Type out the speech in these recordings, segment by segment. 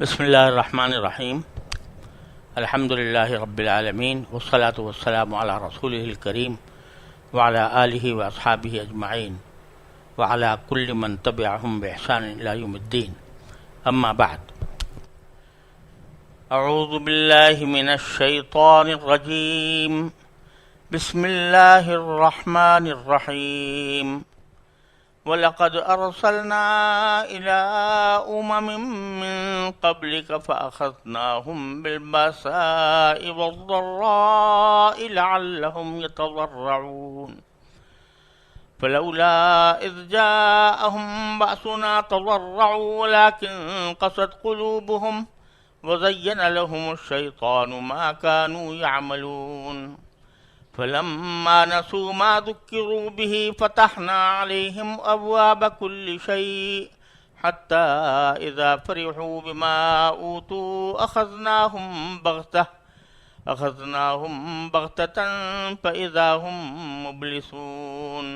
بسم اللہ الرحمن الرحیم الحمد للہ رب العالمین والصلاة والسلام علی رسولہ الکریم وعلی آلہ واصحابہ اجمعین وعلی کل من تبعہم بإحسان الی یوم الدین اما بعد اعوذ باللہ من الشیطان الرجیم بسم اللہ الرحمن الرحیم وَلَقَدْ أَرْسَلْنَا إِلَىٰ أُمَمٍ مِّن قَبْلِكَ فَأَخَذْنَاهُم بِالْبَأْسَاءِ وَالضَّرَّاءِ لَعَلَّهُمْ يَتَضَرَّعُونَ فَلَوْلَا إِذْ جَاءَهُم بَأْسُنَا تَضَرَّعُوا وَلَٰكِن قَسَتْ قُلُوبُهُمْ وَزَيَّنَ لَهُمُ الشَّيْطَانُ مَا كَانُوا يَعْمَلُونَ فلما نسوا ما ذكروا به فتحنا عليهم أبواب كل شيء حتى إذا فرحوا بما أوتوا أخذناهم بغتة فإذا هم مبلسون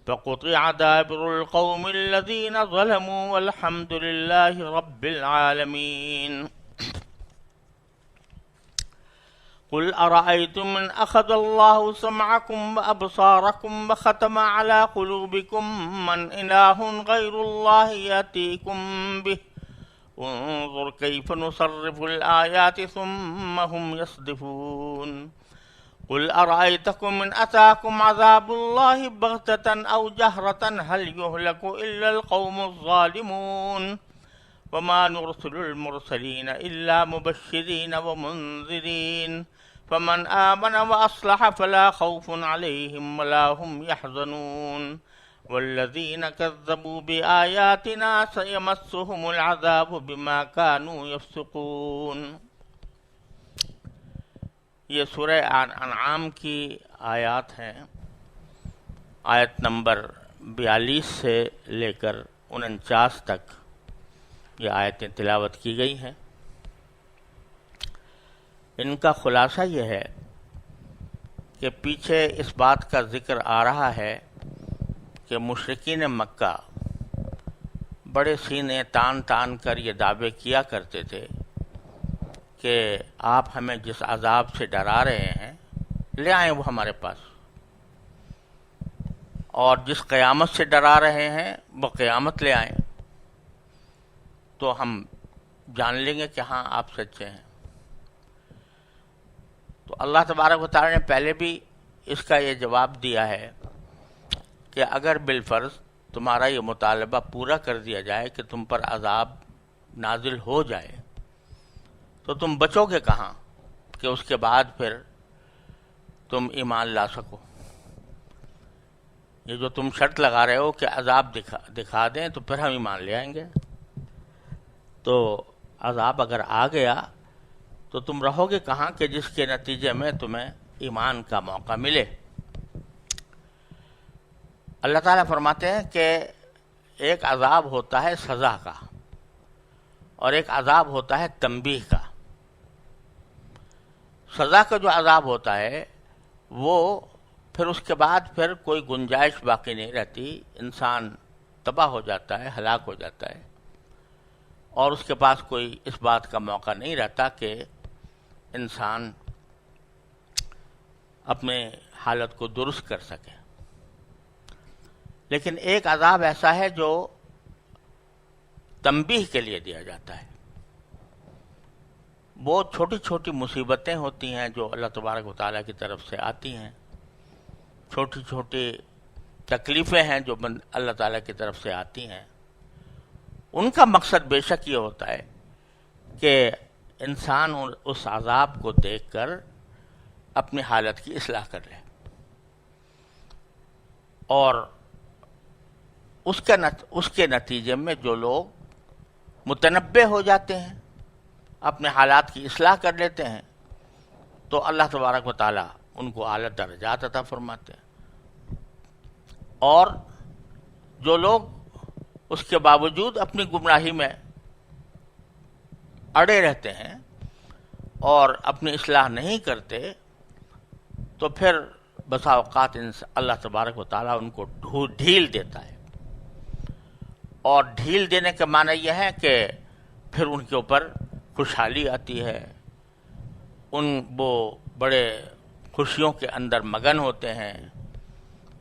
فقطع دابر القوم الذين ظلموا والحمد لله رب العالمين قل أرأيتم من أخذ الله سمعكم وأبصاركم وختم على قلوبكم من إله غير الله يأتيكم به انظر كيف نصرف الآيات ثم هم يصدفون قل أرأيتكم من أتاكم عذاب الله بغتة أو جهرة هل يهلك إلا القوم الظالمون وما نرسل المرسلين إلا مبشرين ومنذرين فمن آمن وأصلح فلا خوف عليهم ولا هم يحزنون والذين كذبوا بآياتنا سيمسهم العذاب بما كانوا يفسقون۔ یہ سورہ انعام کی آیات ہیں، آیت نمبر 42 سے لے کر 49 تک یہ آیتیں تلاوت کی گئی ہیں۔ ان کا خلاصہ یہ ہے کہ پیچھے اس بات کا ذکر آ رہا ہے کہ مشرکین مکہ بڑے سینے تان تان کر یہ دعوے کیا کرتے تھے کہ آپ ہمیں جس عذاب سے ڈرا رہے ہیں لے آئیں وہ ہمارے پاس، اور جس قیامت سے ڈرا رہے ہیں وہ قیامت لے آئیں تو ہم جان لیں گے کہ ہاں آپ سچے ہیں۔ تو اللہ تبارک و تعالی نے پہلے بھی اس کا یہ جواب دیا ہے کہ اگر بالفرض تمہارا یہ مطالبہ پورا کر دیا جائے کہ تم پر عذاب نازل ہو جائے تو تم بچو گے کہاں کہ اس کے بعد پھر تم ایمان لا سکو۔ یہ جو تم شرط لگا رہے ہو کہ عذاب دکھا دیں تو پھر ہم ایمان لے آئیں گے، تو عذاب اگر آ گیا تو تم رہو گے کہاں کہ جس کے نتیجے میں تمہیں ایمان کا موقع ملے۔ اللہ تعالیٰ فرماتے ہیں کہ ایک عذاب ہوتا ہے سزا کا اور ایک عذاب ہوتا ہے تنبیہ کا۔ سزا کا جو عذاب ہوتا ہے وہ پھر اس کے بعد پھر کوئی گنجائش باقی نہیں رہتی، انسان تباہ ہو جاتا ہے، ہلاک ہو جاتا ہے، اور اس کے پاس کوئی اس بات کا موقع نہیں رہتا کہ انسان اپنے حالت کو درست کر سکے۔ لیکن ایک عذاب ایسا ہے جو تنبیہ کے لیے دیا جاتا ہے۔ وہ چھوٹی چھوٹی مصیبتیں ہوتی ہیں جو اللہ تبارک و تعالیٰ کی طرف سے آتی ہیں، چھوٹی چھوٹی تکلیفیں ہیں جو اللہ تعالیٰ کی طرف سے آتی ہیں۔ ان کا مقصد بے شک یہ ہوتا ہے کہ انسان اس عذاب کو دیکھ کر اپنی حالت کی اصلاح کر لے، اور اس کے نتیجے میں جو لوگ متنبہ ہو جاتے ہیں، اپنے حالات کی اصلاح کر لیتے ہیں، تو اللہ تبارک و تعالیٰ ان کو اعلیٰ درجات عطا فرماتے ہیں، اور جو لوگ اس کے باوجود اپنی گمراہی میں اڑے رہتے ہیں اور اپنی اصلاح نہیں کرتے تو پھر بسا اوقات اللہ تبارک و تعالیٰ ان کو ڈھیل دیتا ہے، اور ڈھیل دینے کا معنی یہ ہے کہ پھر ان کے اوپر خوشحالی آتی ہے، وہ بڑے خوشیوں کے اندر مگن ہوتے ہیں،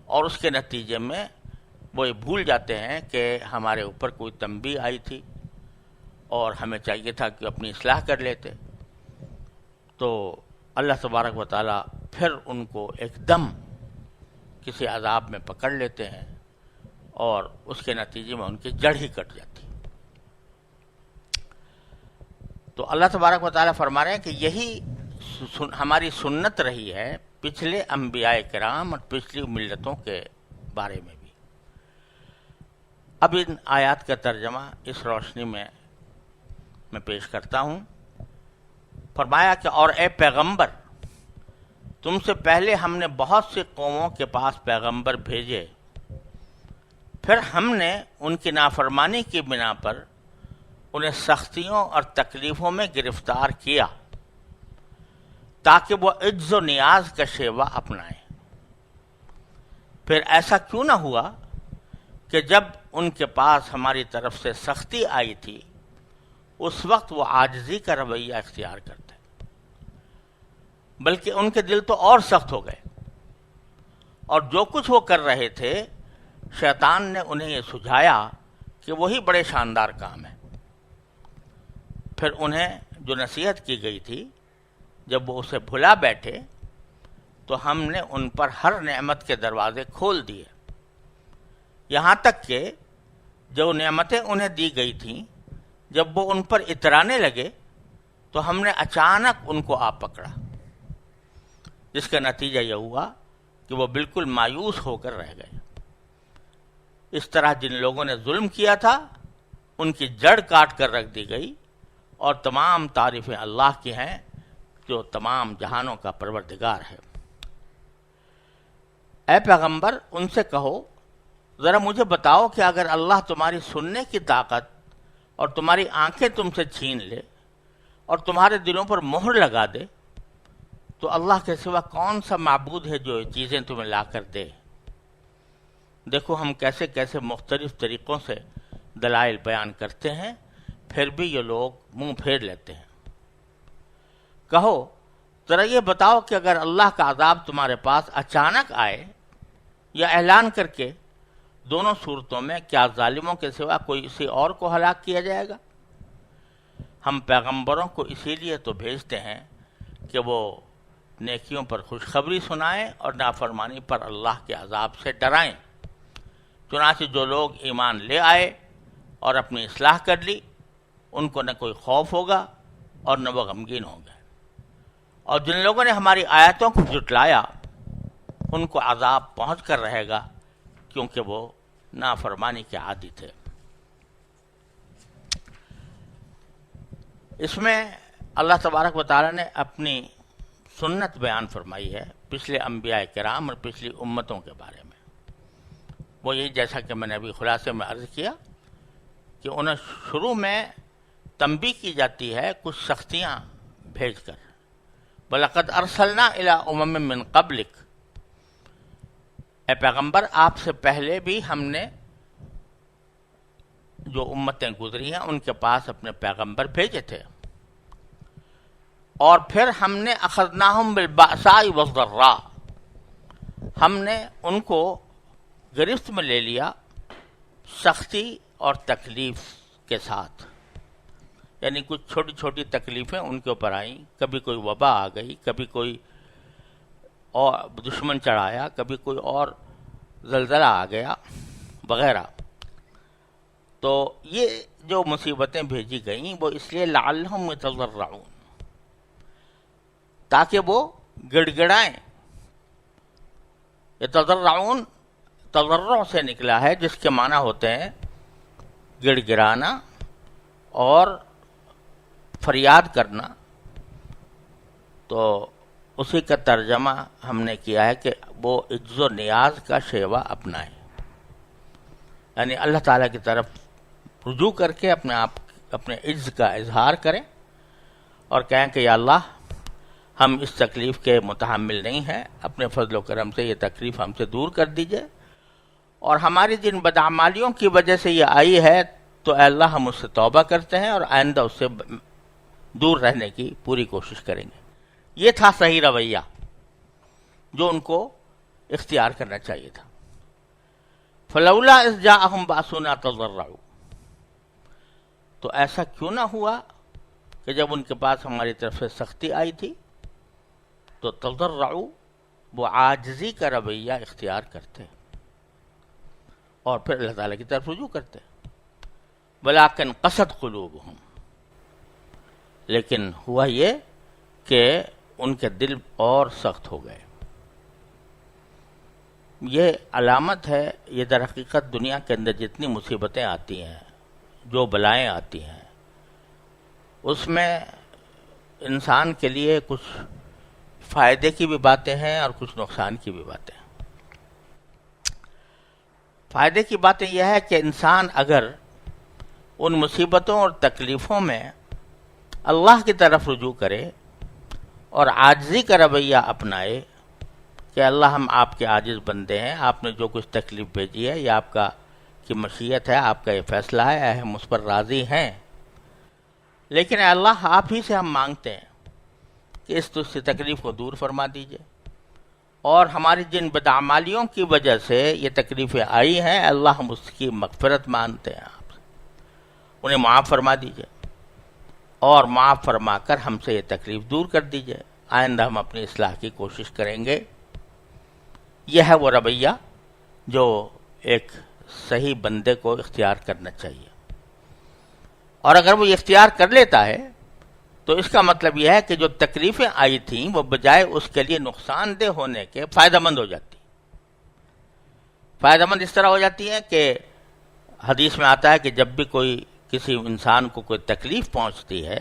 اور اس کے نتیجے میں وہ یہ بھول جاتے ہیں کہ ہمارے اوپر کوئی تنبیہ آئی تھی اور ہمیں چاہیے تھا کہ اپنی اصلاح کر لیتے. تو اللہ تبارک و تعالیٰ پھر ان کو ایک دم کسی عذاب میں پکڑ لیتے ہیں اور اس کے نتیجے میں ان کی جڑ ہی کٹ جاتی. تو اللہ تبارک و تعالیٰ فرما رہے ہیں کہ یہی ہماری سنت رہی ہے پچھلے انبیاء کرام اور پچھلی ملتوں کے بارے میں بھی. اب ان آیات کا ترجمہ اس روشنی میں پیش کرتا ہوں. فرمایا کہ اور اے پیغمبر، تم سے پہلے ہم نے بہت سی قوموں کے پاس پیغمبر بھیجے، پھر ہم نے ان کی نافرمانی کی بنا پر انہیں سختیوں اور تکلیفوں میں گرفتار کیا تاکہ وہ عجز و نیاز کا شیوہ اپنائیں. پھر ایسا کیوں نہ ہوا کہ جب ان کے پاس ہماری طرف سے سختی آئی تھی اس وقت وہ عاجزی کا رویہ اختیار کرتے، بلکہ ان کے دل تو اور سخت ہو گئے، اور جو کچھ وہ کر رہے تھے شیطان نے انہیں یہ سجھایا کہ وہی بڑے شاندار کام ہے. پھر انہیں جو نصیحت کی گئی تھی جب وہ اسے بھلا بیٹھے تو ہم نے ان پر ہر نعمت کے دروازے کھول دیے، یہاں تک کہ جو نعمتیں انہیں دی گئی تھیں جب وہ ان پر اترانے لگے تو ہم نے اچانک ان کو آ پکڑا، جس کا نتیجہ یہ ہوا کہ وہ بالکل مایوس ہو کر رہ گئے. اس طرح جن لوگوں نے ظلم کیا تھا ان کی جڑ کاٹ کر رکھ دی گئی، اور تمام تعریفیں اللہ کی ہیں جو تمام جہانوں کا پروردگار ہے. اے پیغمبر، ان سے کہو ذرا مجھے بتاؤ کہ اگر اللہ تمہاری سننے کی طاقت اور تمہاری آنکھیں تم سے چھین لے اور تمہارے دلوں پر مہر لگا دے تو اللہ کے سوا کون سا معبود ہے جو یہ چیزیں تمہیں لا کر دے. دیکھو ہم کیسے کیسے مختلف طریقوں سے دلائل بیان کرتے ہیں، پھر بھی یہ لوگ منہ پھیر لیتے ہیں. کہو ذرا یہ بتاؤ کہ اگر اللہ کا عذاب تمہارے پاس اچانک آئے یا اعلان کر کے، دونوں صورتوں میں کیا ظالموں کے سوا کوئی کسی اور کو ہلاک کیا جائے گا؟ ہم پیغمبروں کو اسی لیے تو بھیجتے ہیں کہ وہ نیکیوں پر خوشخبری سنائیں اور نافرمانی پر اللہ کے عذاب سے ڈرائیں. چنانچہ جو لوگ ایمان لے آئے اور اپنی اصلاح کر لی ان کو نہ کوئی خوف ہوگا اور نہ وہ غمگین ہوں گے، اور جن لوگوں نے ہماری آیتوں کو جھٹلایا ان کو عذاب پہنچ کر رہے گا کیونکہ وہ نافرمانی کے عادی تھے. اس میں اللہ تبارک و تعالیٰ نے اپنی سنت بیان فرمائی ہے پچھلے انبیاء کرام اور پچھلی امتوں کے بارے میں. وہ یہی جیسا کہ میں نے ابھی خلاصے میں عرض کیا کہ انہیں شروع میں تنبیہ کی جاتی ہے کچھ سختیاں بھیج کر. وَلَقَدْ أَرْسَلْنَا إِلَىٰ أُمَمٍ مِّن قَبْلِكَ، اے پیغمبر آپ سے پہلے بھی ہم نے جو امتیں گزری ہیں ان کے پاس اپنے پیغمبر بھیجے تھے، اور پھر ہم نے اخذناہم بالبأساء والضراء، ہم نے ان کو گرفت میں لے لیا سختی اور تکلیف کے ساتھ. یعنی کچھ چھوٹی چھوٹی تکلیفیں ان کے اوپر آئیں، کبھی کوئی وبا آ گئی، کبھی کوئی اور دشمن چڑھایا، کبھی کوئی اور زلزلہ آ گیا وغیرہ. تو یہ جو مصیبتیں بھیجی گئیں وہ اس لیے لعلہم یتضرعون، تاکہ وہ گڑ گڑائیں. یتضرعون تضرع سے نکلا ہے جس کے معنی ہوتے ہیں گڑ گڑانا اور فریاد کرنا. تو اسی کا ترجمہ ہم نے کیا ہے کہ وہ عجز و نیاز کا شیوہ اپنائیں، یعنی اللہ تعالیٰ کی طرف رجوع کر کے اپنے عجز کا اظہار کریں اور کہیں کہ یا اللہ ہم اس تکلیف کے متحمل نہیں ہیں، اپنے فضل و کرم سے یہ تکلیف ہم سے دور کر دیجئے، اور ہماری جن بدعمالیوں کی وجہ سے یہ آئی ہے تو اے اللہ ہم اس سے توبہ کرتے ہیں اور آئندہ اس سے دور رہنے کی پوری کوشش کریں گے. یہ تھا صحیح رویہ جو ان کو اختیار کرنا چاہیے تھا. فلولا اذ جاءہم باسنا تضرعوا، تو ایسا کیوں نہ ہوا کہ جب ان کے پاس ہماری طرف سے سختی آئی تھی تو تضرعوا، وہ عاجزی کا رویہ اختیار کرتے اور پھر اللہ تعالیٰ کی طرف رجوع کرتے. ولیکن قست قلوبہم، لیکن ہوا یہ کہ ان کے دل اور سخت ہو گئے. یہ علامت ہے، یہ در حقیقت دنیا کے اندر جتنی مصیبتیں آتی ہیں، جو بلائیں آتی ہیں، اس میں انسان کے لیے کچھ فائدے کی بھی باتیں ہیں اور کچھ نقصان کی بھی باتیں ہیں. فائدے کی باتیں یہ ہے کہ انسان اگر ان مصیبتوں اور تکلیفوں میں اللہ کی طرف رجوع کرے اور عاجزی کا رویہ اپنائے کہ اللہ ہم آپ کے عاجز بندے ہیں، آپ نے جو کچھ تکلیف بھیجی ہے یہ آپ کی مشیت ہے، آپ کا یہ فیصلہ ہے، اے ہم اس پر راضی ہیں، لیکن اے اللہ آپ ہی سے ہم مانگتے ہیں کہ اس تکلیف کو دور فرما دیجئے، اور ہماری جن بدعمالیوں کی وجہ سے یہ تکلیفیں آئی ہیں اللہ ہم اس کی مغفرت مانتے ہیں آپ سے، انہیں معاف فرما دیجئے اور معاف فرما کر ہم سے یہ تکلیف دور کر دیجئے، آئندہ ہم اپنی اصلاح کی کوشش کریں گے. یہ ہے وہ رویہ جو ایک صحیح بندے کو اختیار کرنا چاہیے. اور اگر وہ اختیار کر لیتا ہے تو اس کا مطلب یہ ہے کہ جو تکلیفیں آئی تھیں وہ بجائے اس کے لیے نقصان دہ ہونے کے فائدہ مند ہو جاتی. فائدہ مند اس طرح ہو جاتی ہے کہ حدیث میں آتا ہے کہ جب بھی کوئی کسی انسان کو کوئی تکلیف پہنچتی ہے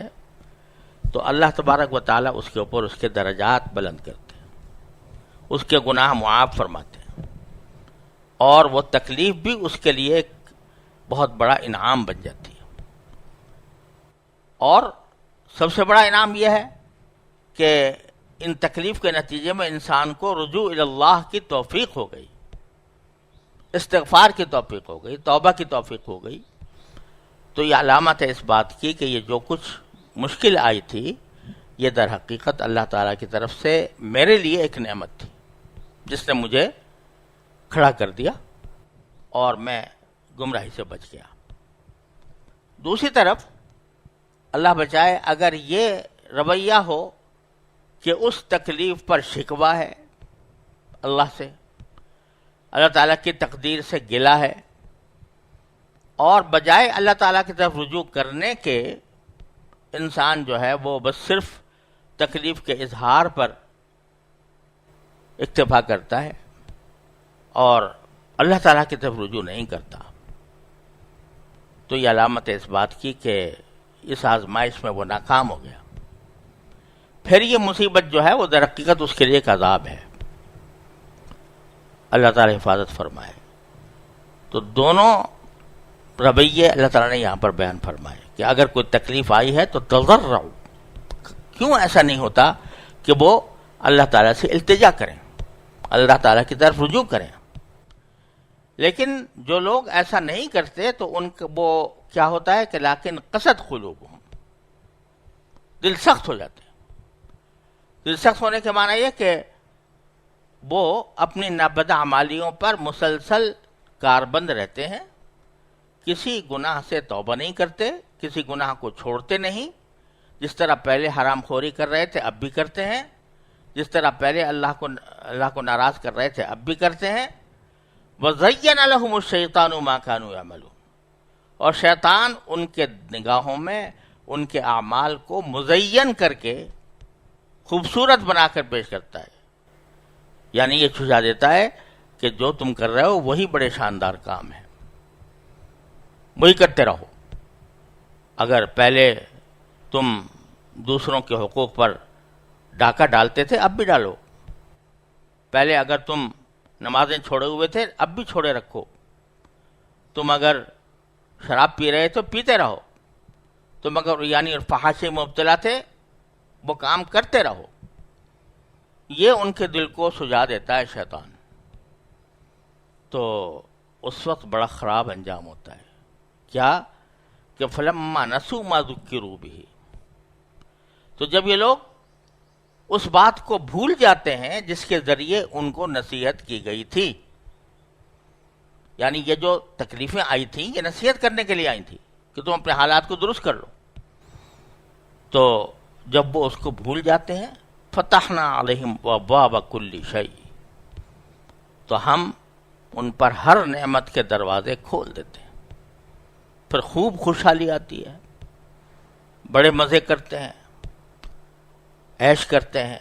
تو اللہ تبارک و تعالیٰ اس کے اوپر اس کے درجات بلند کرتے ہیں، اس کے گناہ معاف فرماتے ہیں، اور وہ تکلیف بھی اس کے لیے ایک بہت بڑا انعام بن جاتی ہے. اور سب سے بڑا انعام یہ ہے کہ ان تکلیف کے نتیجے میں انسان کو رجوع اللہ کی توفیق ہو گئی، استغفار کی توفیق ہو گئی، توبہ کی توفیق ہو گئی. تو یہ علامت ہے اس بات کی کہ یہ جو کچھ مشکل آئی تھی یہ در حقیقت اللہ تعالیٰ کی طرف سے میرے لیے ایک نعمت تھی جس نے مجھے کھڑا کر دیا اور میں گمراہی سے بچ گیا. دوسری طرف اللہ بچائے اگر یہ رویہ ہو کہ اس تکلیف پر شکوہ ہے اللہ سے، اللہ تعالیٰ کی تقدیر سے گلہ ہے، اور بجائے اللہ تعالیٰ کی طرف رجوع کرنے کے انسان جو ہے وہ بس صرف تکلیف کے اظہار پر اکتفا کرتا ہے اور اللہ تعالیٰ کی طرف رجوع نہیں کرتا، تو یہ علامت ہے اس بات کی کہ اس آزمائش میں وہ ناکام ہو گیا. پھر یہ مصیبت جو ہے وہ در حقیقت اس کے لیے ایک عذاب ہے. اللہ تعالیٰ حفاظت فرمائے. تو دونوں رویے اللہ تعالیٰ نے یہاں پر بیان فرمائے کہ اگر کوئی تکلیف آئی ہے تو تضرعوا، کیوں ایسا نہیں ہوتا کہ وہ اللہ تعالیٰ سے التجا کریں، اللہ تعالیٰ کی طرف رجوع کریں. لیکن جو لوگ ایسا نہیں کرتے تو ان کو وہ کیا ہوتا ہے کہ لیکن قست قلوبہم، دل سخت ہو جاتے ہیں. دل سخت ہونے کے معنی یہ کہ وہ اپنی بدعمالیوں پر مسلسل کاربند رہتے ہیں، کسی گناہ سے توبہ نہیں کرتے، کسی گناہ کو چھوڑتے نہیں. جس طرح پہلے حرام خوری کر رہے تھے اب بھی کرتے ہیں، جس طرح پہلے اللہ کو ناراض کر رہے تھے اب بھی کرتے ہیں. وَزَيَّنَ لَهُمُ الشَّيْطَانُ مَا كَانُوا يَعْمَلُونَ، اور شیطان ان کے نگاہوں میں ان کے اعمال کو مزین کر کے خوبصورت بنا کر پیش کرتا ہے، یعنی یہ سجھا دیتا ہے کہ جو تم کر رہے ہو وہی بڑے شاندار کام ہے، وہی کرتے رہو. اگر پہلے تم دوسروں کے حقوق پر ڈاکہ ڈالتے تھے اب بھی ڈالو، پہلے اگر تم نمازیں چھوڑے ہوئے تھے اب بھی چھوڑے رکھو، تم اگر شراب پی رہے تو پیتے رہو، تم اگر یعنی فحاشی میں مبتلا تھے وہ کام کرتے رہو. یہ ان کے دل کو سجا دیتا ہے شیطان، تو اس وقت بڑا خراب انجام ہوتا ہے. کیا کہ فلما نسوا ما ذکروا به، تو جب یہ لوگ اس بات کو بھول جاتے ہیں جس کے ذریعے ان کو نصیحت کی گئی تھی، یعنی یہ جو تکلیفیں آئی تھیں یہ نصیحت کرنے کے لیے آئی تھیں کہ تم اپنے حالات کو درست کر لو، تو جب وہ اس کو بھول جاتے ہیں فتحنا علیہم ابواب کل شیء، تو ہم ان پر ہر نعمت کے دروازے کھول دیتے ہیں، پھر خوب خوشحالی آتی ہے، بڑے مزے کرتے ہیں، عیش کرتے ہیں،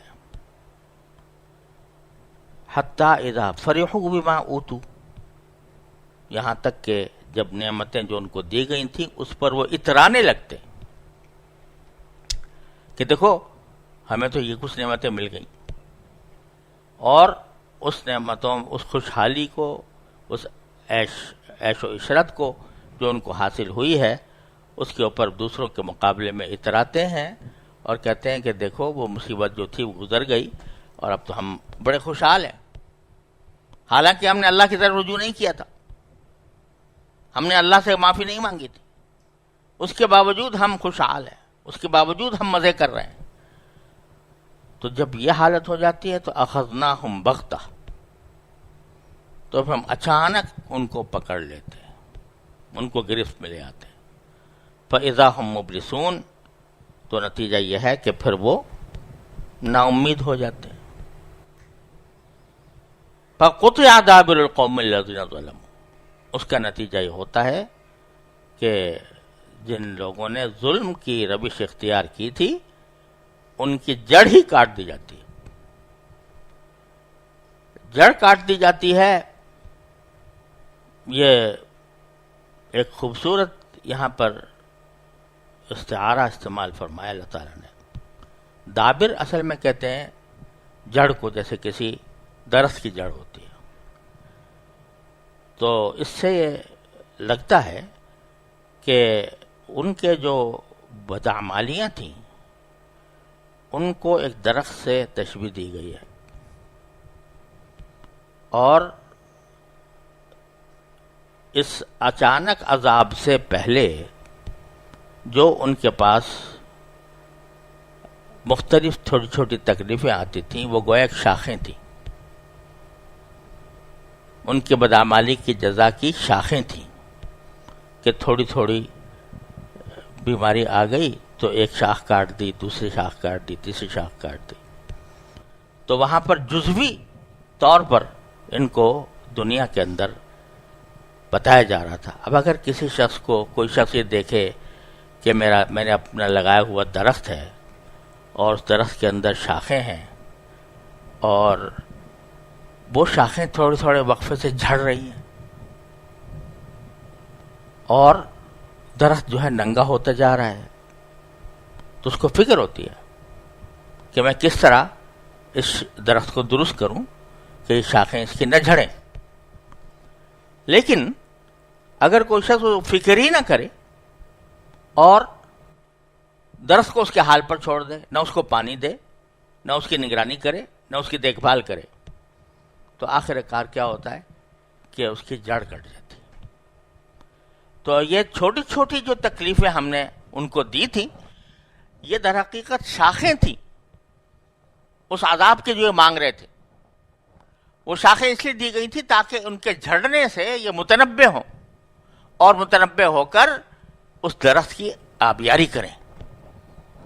حتی اذا فرحوا بما اوتوا، یہاں تک کہ جب نعمتیں جو ان کو دی گئی تھیں اس پر وہ اترانے لگتے کہ دیکھو ہمیں تو یہ کچھ نعمتیں مل گئیں، اور اس نعمتوں، اس خوشحالی کو، اس عیش و عشرت کو جو ان کو حاصل ہوئی ہے اس کے اوپر دوسروں کے مقابلے میں اتراتے ہیں اور کہتے ہیں کہ دیکھو وہ مصیبت جو تھی وہ گزر گئی اور اب تو ہم بڑے خوشحال ہیں، حالانکہ ہم نے اللہ کی طرف رجوع نہیں کیا تھا، ہم نے اللہ سے معافی نہیں مانگی تھی، اس کے باوجود ہم خوشحال ہیں، اس کے باوجود ہم مزے کر رہے ہیں۔ تو جب یہ حالت ہو جاتی ہے تو اخذناہم بغتہ، تو پھر ہم اچانک ان کو پکڑ لیتے ہیں، ان کو گرفت میں لے آتے ہیں، فاذا ہم مبلسون، تو نتیجہ یہ ہے کہ پھر وہ نا امید ہو جاتے ہیں۔ فقطع دابر القوم الذین ظلموا، اس کا نتیجہ یہ ہوتا ہے کہ جن لوگوں نے ظلم کی روش اختیار کی تھی ان کی جڑ ہی کاٹ دی جاتی ہے، جڑ کاٹ دی جاتی ہے۔ یہ ایک خوبصورت یہاں پر استعارہ استعمال فرمایا اللہ تعالیٰ نے۔ دابر اصل میں کہتے ہیں جڑ کو، جیسے کسی درخت کی جڑ ہوتی ہے، تو اس سے یہ لگتا ہے کہ ان کے جو بدعمالیاں تھیں ان کو ایک درخت سے تشبیہ دی گئی ہے، اور اس اچانک عذاب سے پہلے جو ان کے پاس مختلف چھوٹی چھوٹی تکلیفیں آتی تھیں وہ گویا ایک شاخیں تھیں، ان کے بدعمالی کی جزا کی شاخیں تھیں کہ تھوڑی تھوڑی بیماری آ گئی تو ایک شاخ کاٹ دی، دوسری شاخ کاٹ دی، تیسری شاخ کاٹ دی، تو وہاں پر جزوی طور پر ان کو دنیا کے اندر بتایا جا رہا تھا۔ اب اگر کسی شخص کو، کوئی شخص یہ دیکھے کہ میں نے اپنا لگایا ہوا درخت ہے اور اس درخت کے اندر شاخیں ہیں اور وہ شاخیں تھوڑے تھوڑے وقفے سے جھڑ رہی ہیں اور درخت جو ہے ننگا ہوتا جا رہا ہے، تو اس کو فکر ہوتی ہے کہ میں کس طرح اس درخت کو درست کروں کہ یہ شاخیں اس کی نہ جھڑیں۔ لیکن اگر کوئی شخص فکر ہی نہ کرے اور درخت کو اس کے حال پر چھوڑ دے، نہ اس کو پانی دے، نہ اس کی نگرانی کرے، نہ اس کی دیکھ بھال کرے، تو آخر کار کیا ہوتا ہے کہ اس کی جڑ کٹ جاتی ہے۔ تو یہ چھوٹی چھوٹی جو تکلیفیں ہم نے ان کو دی تھیں یہ در حقیقت شاخیں تھیں اس عذاب کے جو یہ مانگ رہے تھے۔ وہ شاخیں اس لیے دی گئی تھی تاکہ ان کے جھڑنے سے یہ متنبع ہوں اور متنبع ہو کر اس درخت کی آبیاری کریں،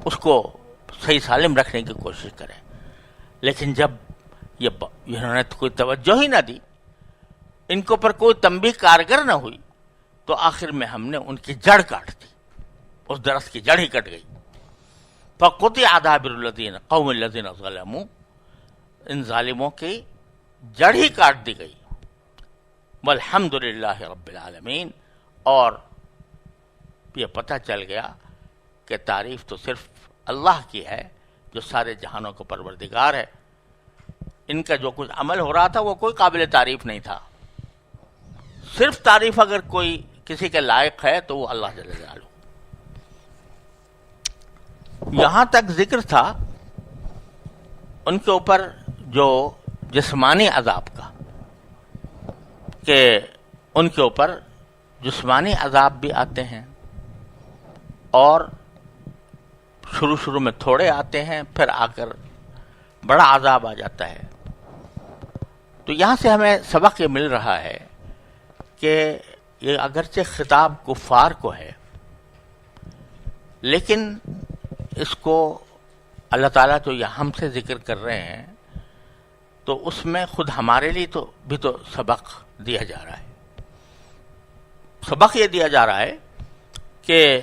اس کو صحیح سالم رکھنے کی کوشش کریں۔ لیکن جب انہوں نے کوئی توجہ ہی نہ دی، ان کے اوپر کوئی تنبیہ کارگر نہ ہوئی، تو آخر میں ہم نے ان کی جڑ کاٹ دی، اس درخت کی جڑ ہی کٹ گئی۔ فقطع دابر الذین قوم الذین ظلموا، ان ظالموں کی جڑ ہی کاٹ دی گئی۔ والحمد للہ رب العالمین، اور یہ پتہ چل گیا کہ تعریف تو صرف اللہ کی ہے جو سارے جہانوں کا پروردگار ہے۔ ان کا جو کچھ عمل ہو رہا تھا وہ کوئی قابل تعریف نہیں تھا، صرف تعریف اگر کوئی کسی کے لائق ہے تو وہ اللہ جل جلالہ۔ یہاں تک ذکر تھا ان کے اوپر جو جسمانی عذاب کا، کہ ان کے اوپر جسمانی عذاب بھی آتے ہیں اور شروع میں تھوڑے آتے ہیں، پھر آ کر بڑا عذاب آ جاتا ہے۔ تو یہاں سے ہمیں سبق یہ مل رہا ہے کہ یہ اگرچہ خطاب کفار کو ہے، لیکن اس کو اللہ تعالیٰ جو یہ ہم سے ذکر کر رہے ہیں تو اس میں خود ہمارے لیے بھی تو سبق دیا جا رہا ہے۔ سبق یہ دیا جا رہا ہے کہ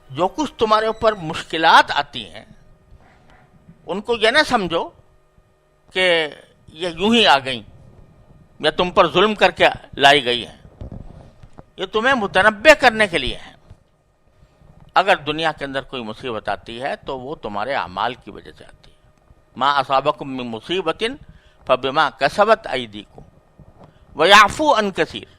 جو کچھ تمہارے اوپر مشکلات آتی ہیں ان کو یہ نہ سمجھو کہ یہ یوں ہی آ گئیں یا تم پر ظلم کر کے لائی گئی ہیں، یہ تمہیں متنبع کرنے کے لیے ہیں۔ اگر دنیا کے اندر کوئی مصیبت آتی ہے تو وہ تمہارے اعمال کی وجہ سے آتی ہے۔ ما اصابکم من مصیبت فبما کسبت ایدیکم ویعفو عن کثیر،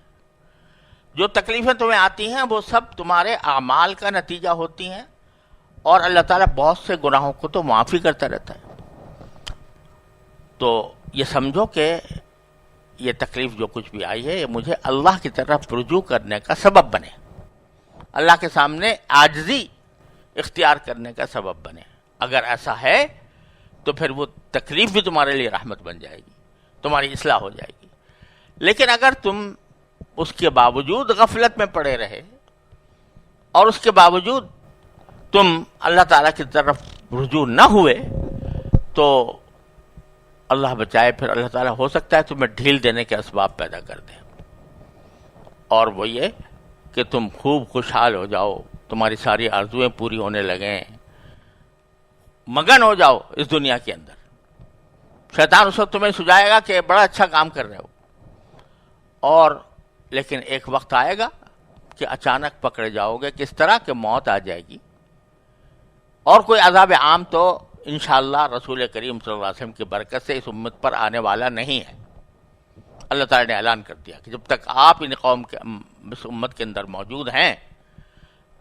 جو تکلیفیں تمہیں آتی ہیں وہ سب تمہارے اعمال کا نتیجہ ہوتی ہیں، اور اللہ تعالیٰ بہت سے گناہوں کو تو معافی کرتا رہتا ہے۔ تو یہ سمجھو کہ یہ تکلیف جو کچھ بھی آئی ہے یہ مجھے اللہ کی طرف رجوع کرنے کا سبب بنے، اللہ کے سامنے عاجزی اختیار کرنے کا سبب بنے۔ اگر ایسا ہے تو پھر وہ تکلیف بھی تمہارے لیے رحمت بن جائے گی، تمہاری اصلاح ہو جائے گی۔ لیکن اگر تم اس کے باوجود غفلت میں پڑے رہے اور اس کے باوجود تم اللہ تعالیٰ کی طرف رجوع نہ ہوئے تو اللہ بچائے، پھر اللہ تعالیٰ ہو سکتا ہے تمہیں ڈھیل دینے کے اسباب پیدا کر دے، اور وہ یہ کہ تم خوب خوشحال ہو جاؤ، تمہاری ساری آرزویں پوری ہونے لگیں، مگن ہو جاؤ اس دنیا کے اندر۔ شیطان اس وقت تمہیں سجائے گا کہ بڑا اچھا کام کر رہے ہو، اور لیکن ایک وقت آئے گا کہ اچانک پکڑے جاؤ گے، کس طرح کہ موت آ جائے گی، اور کوئی عذاب عام تو انشاءاللہ رسول کریم صلی اللہ علیہ وسلم کی برکت سے اس امت پر آنے والا نہیں ہے۔ اللہ تعالیٰ نے اعلان کر دیا کہ جب تک آپ ان قوم کے اس امت کے اندر موجود ہیں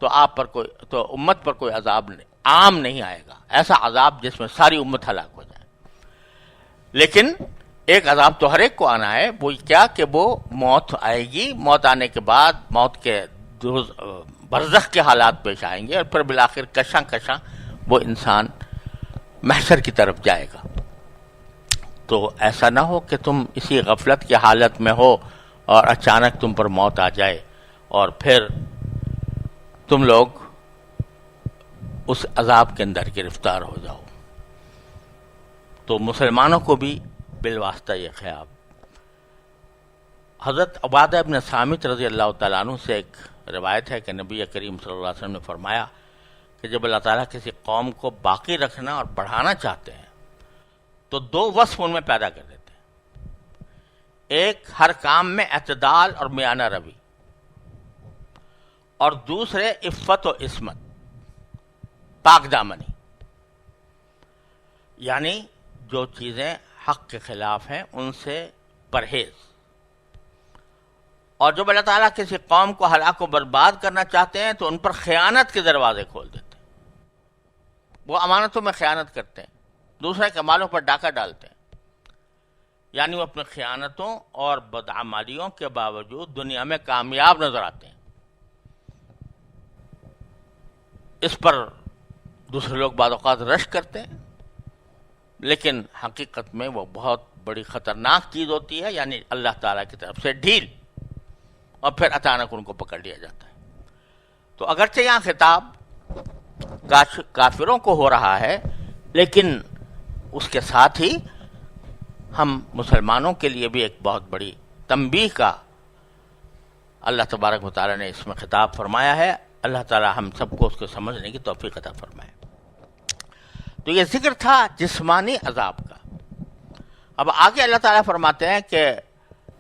تو آپ پر تو امت پر کوئی عذاب عام نہیں آئے گا، ایسا عذاب جس میں ساری امت ہلاک ہو جائے۔ لیکن ایک عذاب تو ہر ایک کو آنا ہے، وہ کیا کہ وہ موت آئے گی، موت آنے کے بعد موت کے برزخ کے حالات پیش آئیں گے، اور پھر بالآخر کشاں کشاں وہ انسان محشر کی طرف جائے گا۔ تو ایسا نہ ہو کہ تم اسی غفلت کی حالت میں ہو اور اچانک تم پر موت آ جائے اور پھر تم لوگ اس عذاب کے اندر گرفتار ہو جاؤ۔ تو مسلمانوں کو بھی بالواسطہ یہ خیال۔ حضرت عبادہ ابن صامت رضی اللہ تعالیٰ عنہ سے ایک روایت ہے کہ نبی کریم صلی اللہ علیہ وسلم نے فرمایا کہ جب اللہ تعالیٰ کسی قوم کو باقی رکھنا اور بڑھانا چاہتے ہیں تو دو وصف ان میں پیدا کر دیتے ہیں، ایک ہر کام میں اعتدال اور میانہ روی، اور دوسرے عفت و عصمت، پاک دامنی، یعنی جو چیزیں حق کے خلاف ہیں ان سے پرہیز۔ اور جب اللہ تعالیٰ کسی قوم کو ہلاک و برباد کرنا چاہتے ہیں تو ان پر خیانت کے دروازے کھول دیتے ہیں، وہ امانتوں میں خیانت کرتے ہیں، دوسرے کے مالوں پر ڈاکہ ڈالتے ہیں، یعنی وہ اپنے خیانتوں اور بدعمالیوں کے باوجود دنیا میں کامیاب نظر آتے ہیں۔ اس پر دوسرے لوگ بعض اوقات رشک کرتے ہیں، لیکن حقیقت میں وہ بہت بڑی خطرناک چیز ہوتی ہے، یعنی اللہ تعالیٰ کی طرف سے ڈھیل، اور پھر اچانک ان کو پکڑ لیا جاتا ہے۔ تو اگرچہ یہاں خطاب کافروں کو ہو رہا ہے، لیکن اس کے ساتھ ہی ہم مسلمانوں کے لیے بھی ایک بہت بڑی تنبیہ کا اللہ تبارک و تعالیٰ نے اس میں خطاب فرمایا ہے۔ اللہ تعالیٰ ہم سب کو اس کو سمجھنے کی توفیق عطا فرمائے۔ تو یہ ذکر تھا جسمانی عذاب کا۔ اب آگے اللہ تعالیٰ فرماتے ہیں کہ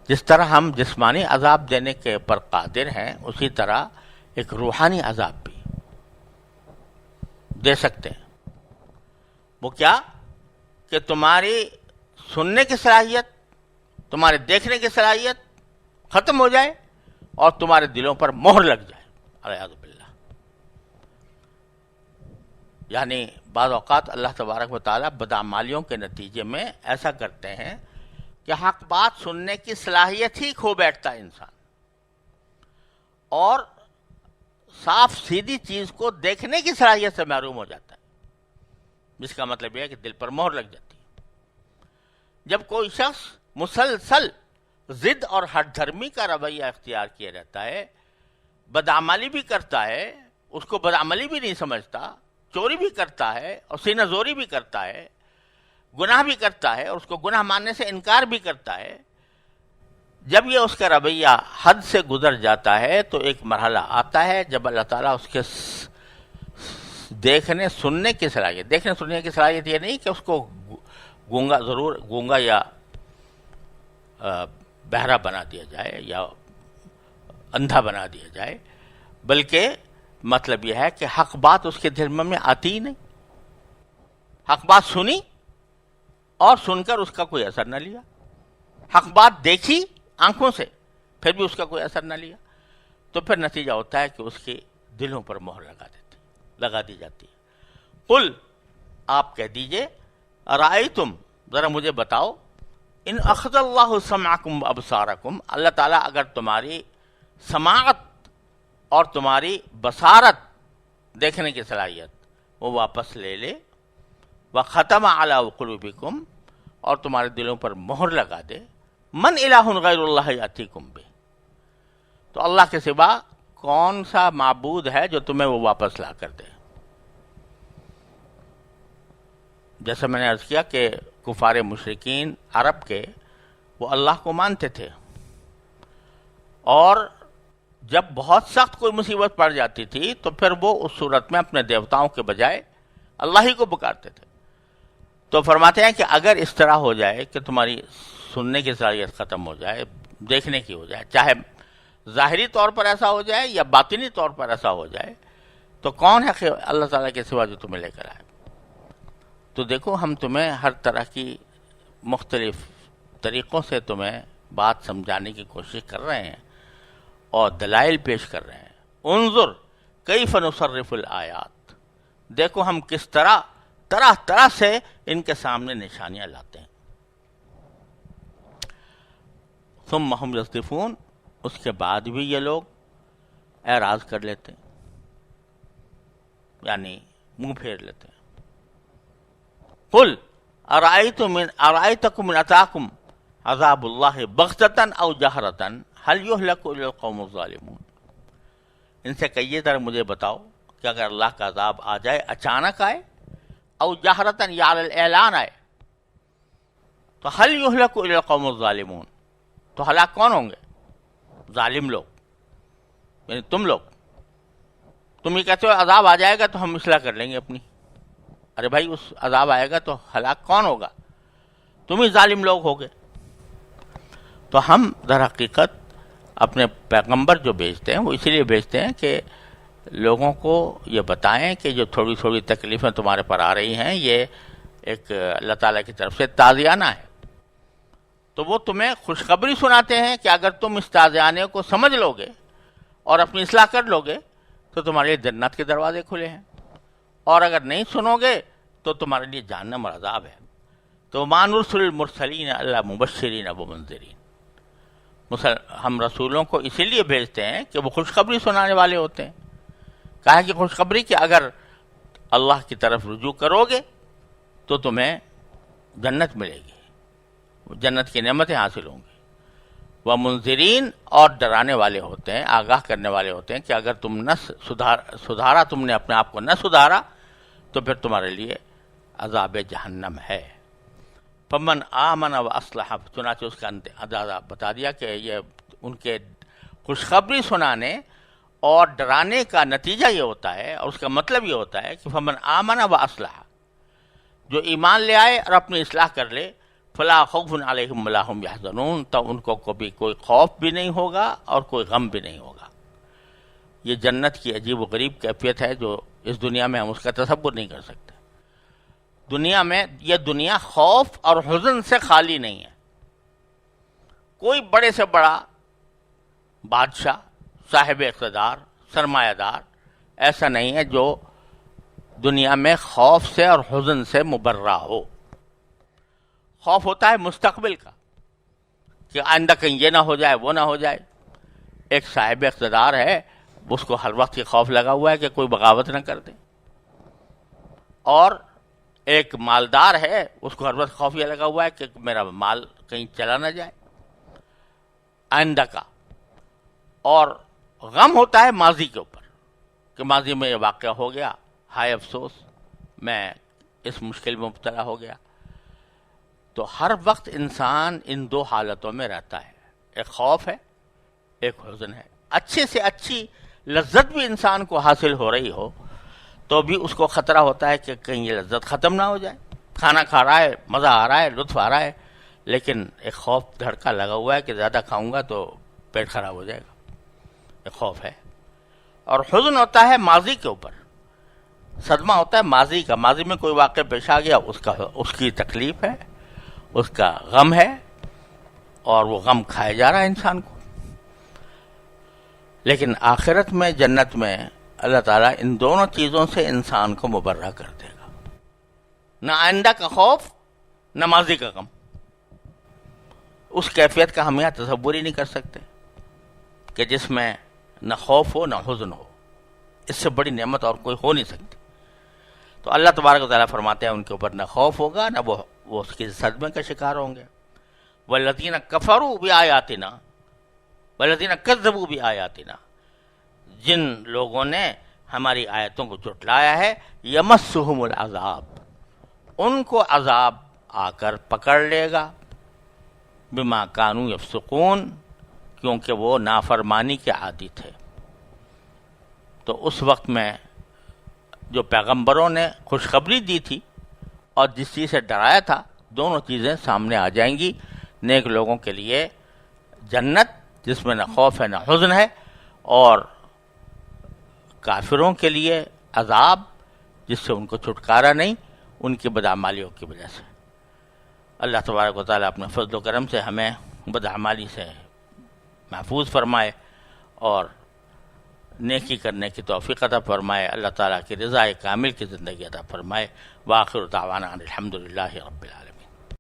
جس طرح ہم جسمانی عذاب دینے کے پر قادر ہیں، اسی طرح ایک روحانی عذاب بھی دے سکتے ہیں۔ وہ کیا کہ تمہاری سننے کی صلاحیت، تمہارے دیکھنے کی صلاحیت ختم ہو جائے اور تمہارے دلوں پر مہر لگ جائے، اعوذ باللہ۔ یعنی بعض اوقات اللہ تبارک و تعالیٰ بدعمالیوں کے نتیجے میں ایسا کرتے ہیں کہ حق بات سننے کی صلاحیت ہی کھو بیٹھتا ہے انسان، اور صاف سیدھی چیز کو دیکھنے کی صلاحیت سے محروم ہو جاتا ہے، جس کا مطلب یہ ہے کہ دل پر مہر لگ جاتی ہے۔ جب کوئی شخص مسلسل ضد اور ہٹ دھرمی کا رویہ اختیار کیے رہتا ہے، بدعملی بھی کرتا ہے، اس کو بدعملی بھی نہیں سمجھتا، چوری بھی کرتا ہے اور سینہ زوری بھی کرتا ہے، گناہ بھی کرتا ہے اور اس کو گناہ ماننے سے انکار بھی کرتا ہے، جب یہ اس کا رویہ حد سے گزر جاتا ہے تو ایک مرحلہ آتا ہے جب اللہ تعالیٰ اس کے دیکھنے سننے کی صلاحیت یہ نہیں کہ اس کو گونگا یا بہرا بنا دیا جائے یا اندھا بنا دیا جائے، بلکہ مطلب یہ ہے کہ حق بات اس کے دل میں آتی ہی نہیں، حق بات سنی اور سن کر اس کا کوئی اثر نہ لیا، حق بات دیکھی آنکھوں سے پھر بھی اس کا کوئی اثر نہ لیا، تو پھر نتیجہ ہوتا ہے کہ اس کے دلوں پر مہر لگا دی جاتی ہے۔ قل، آپ کہہ دیجئے، ارائیتم، ذرا مجھے بتاؤ، ان اخذ اللہ سمعکم وابصارکم، اللہ تعالیٰ اگر تمہاری سماعت اور تمہاری بصارت دیکھنے کی صلاحیت وہ واپس لے لے، وختم علی قلوبکم، اور تمہارے دلوں پر مہر لگا دے، من الہ غیر اللہ یاتیکم بہ، تو اللہ کے سوا کون سا معبود ہے جو تمہیں وہ واپس لا کر دے؟ جیسا میں نے عرض کیا کہ کفار مشرکین عرب کے وہ اللہ کو مانتے تھے، اور جب بہت سخت کوئی مصیبت پڑ جاتی تھی تو پھر وہ اس صورت میں اپنے دیوتاؤں کے بجائے اللہ ہی کو پکارتے تھے۔ تو فرماتے ہیں کہ اگر اس طرح ہو جائے کہ تمہاری سننے کی صلاحیت ختم ہو جائے، دیکھنے کی ہو جائے، چاہے ظاہری طور پر ایسا ہو جائے یا باطنی طور پر ایسا ہو جائے، تو کون ہے کہ اللہ تعالیٰ کے سوا جو تمہیں لے کر آئے؟ تو دیکھو، ہم تمہیں ہر طرح کی مختلف طریقوں سے تمہیں بات سمجھانے کی کوشش کر رہے ہیں اور دلائل پیش کر رہے ہیں۔ انظر کیف نصرف الآیات، دیکھو ہم کس طرح طرح سے ان کے سامنے نشانیاں لاتے ہیں۔ ثم ہم یصدفون، اس کے بعد بھی یہ لوگ اعراض کر لیتے ہیں، یعنی منہ پھیر لیتے ہیں۔ قل ارأیتکم ان اتاکم عذاب اللہ بغتۃ او جہرۃ هل یہلک الا القوم الظالمون، ان سے کہیے ذرا مجھے بتاؤ کہ اگر اللہ کا عذاب آ جائے، اچانک آئے، او جہرۃ یا علی الاعلان آئے، تو هل یہلک الا القوم الظالمون، تو ہلاک کون ہوں گے؟ ظالم لوگ، یعنی تم لوگ۔ تم یہ کہتے ہو عذاب آ جائے گا تو ہم اصلاح کر لیں گے اپنی، ارے بھائی اس عذاب آئے گا تو ہلاک کون ہوگا؟ تم ہی ظالم لوگ ہوگے۔ تو ہم در حقیقت اپنے پیغمبر جو بھیجتے ہیں وہ اسی لیے بھیجتے ہیں کہ لوگوں کو یہ بتائیں کہ جو تھوڑی تھوڑی تکلیفیں تمہارے پر آ رہی ہیں یہ ایک اللہ تعالیٰ کی طرف سے تعزیانہ ہے۔ تو وہ تمہیں خوشخبری سناتے ہیں کہ اگر تم اس تعزیانے کو سمجھ لو گے اور اپنی اصلاح کر لو گے تو تمہارے لیے جنت کے دروازے کھلے ہیں، اور اگر نہیں سنو گے تو تمہارے لیے جہنم اور عذاب ہے۔ تو ما نرسل المرسلین الا مبشرین و منذرین، ہم رسولوں کو اسی لیے بھیجتے ہیں کہ وہ خوشخبری سنانے والے ہوتے ہیں۔ کہا کہ خوشخبری کہ اگر اللہ کی طرف رجوع کرو گے تو تمہیں جنت ملے گی، جنت کی نعمتیں حاصل ہوں گی۔ وہ منذرین، اور ڈرانے والے ہوتے ہیں، آگاہ کرنے والے ہوتے ہیں کہ اگر تم نہ سدھارا، تم نے اپنے آپ کو نہ سدھارا تو پھر تمہارے لیے عذاب جہنم ہے۔ فمن آمن و اصلح، چنانچہ اس کا اندازہ بتا دیا کہ یہ ان کے خوشخبری سنانے اور ڈرانے کا نتیجہ یہ ہوتا ہے، اور اس کا مطلب یہ ہوتا ہے کہ فمن آمن و اصلح، جو ایمان لے آئے اور اپنی اصلاح کر لے، فلا خوف علیہم ولا هم یحزنون، تو ان کو کبھی کوئی خوف بھی نہیں ہوگا اور کوئی غم بھی نہیں ہوگا۔ یہ جنت کی عجیب و غریب کیفیت ہے جو اس دنیا میں ہم اس کا تصور نہیں کر سکتے۔ دنیا میں یہ دنیا خوف اور حزن سے خالی نہیں ہے۔ کوئی بڑے سے بڑا بادشاہ، صاحب اقتدار، سرمایہ دار ایسا نہیں ہے جو دنیا میں خوف سے اور حزن سے مبرہ ہو۔ خوف ہوتا ہے مستقبل کا کہ آئندہ کہیں یہ نہ ہو جائے، وہ نہ ہو جائے۔ ایک صاحب اقتدار ہے اس کو ہر وقت یہ خوف لگا ہوا ہے کہ کوئی بغاوت نہ کر دے، اور ایک مالدار ہے اس کو ہر وقت خوف یہ لگا ہوا ہے کہ میرا مال کہیں چلا نہ جائے آئندہ کا، اور غم ہوتا ہے ماضی کے اوپر کہ ماضی میں یہ واقعہ ہو گیا، ہائے افسوس میں اس مشکل میں مبتلا ہو گیا۔ تو ہر وقت انسان ان دو حالتوں میں رہتا ہے، ایک خوف ہے، ایک حزن ہے۔ اچھے سے اچھی لذت بھی انسان کو حاصل ہو رہی ہو تو بھی اس کو خطرہ ہوتا ہے کہ کہیں یہ لذت ختم نہ ہو جائے، کھانا کھا رہا ہے، مزہ آ رہا ہے، لطف آ رہا ہے، لیکن ایک خوف دھڑکا لگا ہوا ہے کہ زیادہ کھاؤں گا تو پیٹ خراب ہو جائے گا، ایک خوف ہے۔ اور حزن ہوتا ہے ماضی کے اوپر، صدمہ ہوتا ہے ماضی کا، ماضی میں کوئی واقعہ پیش آ گیا، اس کی تکلیف ہے، اس کا غم ہے، اور وہ غم کھایا جا رہا ہے انسان کو۔ لیکن آخرت میں، جنت میں، اللہ تعالیٰ ان دونوں چیزوں سے انسان کو مبرہ کر دے گا، نہ آئندہ کا خوف، نہ ماضی کا غم۔ اس کیفیت کا ہم یہاں تصور ہی نہیں کر سکتے کہ جس میں نہ خوف ہو نہ حزن ہو، اس سے بڑی نعمت اور کوئی ہو نہیں سکتی۔ تو اللہ تبارک و تعالیٰ فرماتے ہیں ان کے اوپر نہ خوف ہوگا، نہ وہ اس کے صدمے کا شکار ہوں گے۔ والذین کفروا بآیاتنا والذین کذبوا بآیاتنا، جن لوگوں نے ہماری آیتوں کو جھٹلایا ہے، یمسہم العذاب، ان کو عذاب آ کر پکڑ لے گا، بما کانوا یفسقون، کیونکہ وہ نافرمانی کے عادی تھے۔ تو اس وقت میں جو پیغمبروں نے خوشخبری دی تھی اور جس چیز سے ڈرایا تھا، دونوں چیزیں سامنے آ جائیں گی۔ نیک لوگوں کے لیے جنت جس میں نہ خوف ہے نہ حزن ہے، اور کافروں کے لیے عذاب جس سے ان کو چھٹکارا نہیں، ان کی بدعمالیوں کی وجہ سے۔ اللہ تبارک و تعالیٰ اپنے فضل و کرم سے ہمیں بدعمالی سے محفوظ فرمائے اور نیکی کرنے کی توفیق عطا فرمائے، اللہ تعالیٰ کی رضا کامل کی زندگی عطا فرمائے۔ وآخر دعوانا الحمدللہ رب العالمین۔